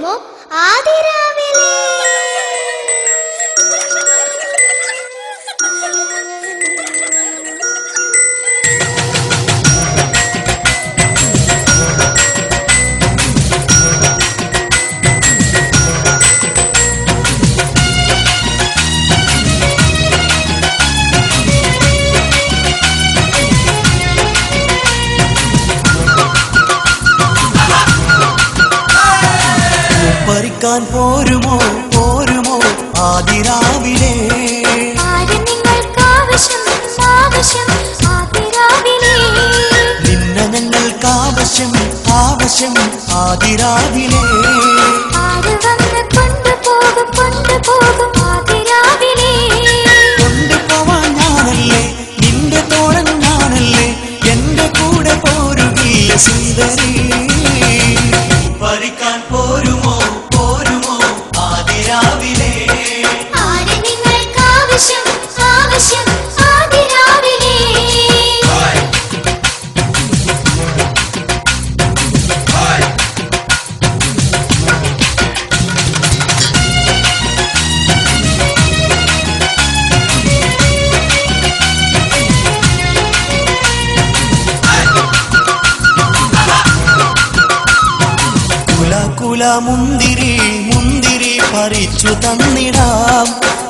പോരുമോ ആദിരാവിലെ? പറിക്കാൻ പോരുമോ പോരുമോ ആദിരാവിലെ? നിന്നെ ഞങ്ങൾക്കാവശ്യം ആവശ്യം ആദിരാവിലെ. കൊണ്ടുപോവാൻ ഞാനല്ലേ, നിന്റെ തോഴൻ ഞാനല്ലേ, എന്റെ കൂടെ പോരുകില്ല സുന്ദരി. പറിക്കാൻ പോരുമോ പോരുമോ ആദിരാവിലെ? കുല മുന്തിരി മുന്തിരി പറിച്ചു തന്നിടാം.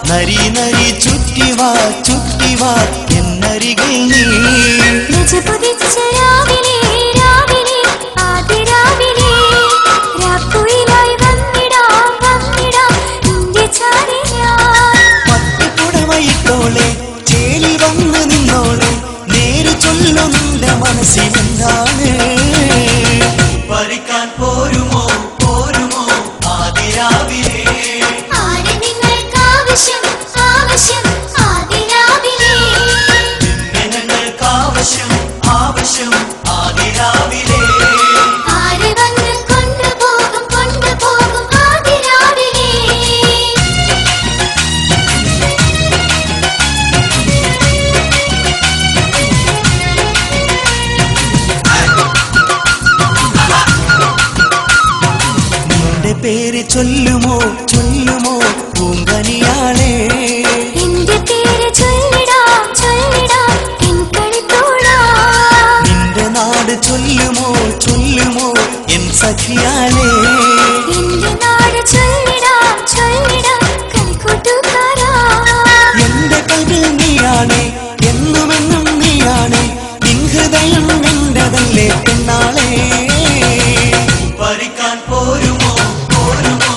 നരി നരി ചുറ്റിവാ ചുറ്റിവാ എന്നരികിൽ നീ. പട്ടുപുടവയിട്ടോളെ ചേലി വന്ന് നിന്നോളെ, നേര് ചൊല്ലുന്നുണ്ട് മനസ്സിലെന്താണ്? പറിക്കാൻ പോരുമോ പോരുമോ ആദിരാവിലെ? നിന്നെ ഞങ്ങൾക്കാവശ്യം ആവശ്യം ആദിരാവിലെ. പേര് ചൊല്ലുമോ ചൊല്ലുമോ പൂങ്കനിയാളെ? എന്റെ പേര് ചൊല്ലിടാം ചൊല്ലിടാം എൻ കളിത്തോളാ. നിന്റെ നാട് ചൊല്ലുമോ ചൊല്ലുമോ എൻ സഖിയാളെ? എന്റെ നാട് ചൊല്ലിടാം ചൊല്ലിടാം കളിക്കൂട്ടുകാരാ. എന്റെ കൽവിൽ നീയാണ് എന്നുമെന്നും നീയാണ്, നിൻ ഹൃദയം എന്റെതല്ലേ പെണ്ണാളെ? പറിക്കാൻ പോരുമോ പോരുമോ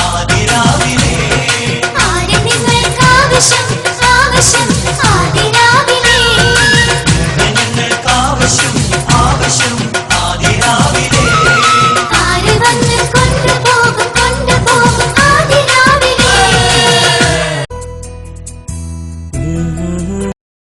ആദിരാവിലെ? ആരെ നിങ്ങൾക്കാവശ്യം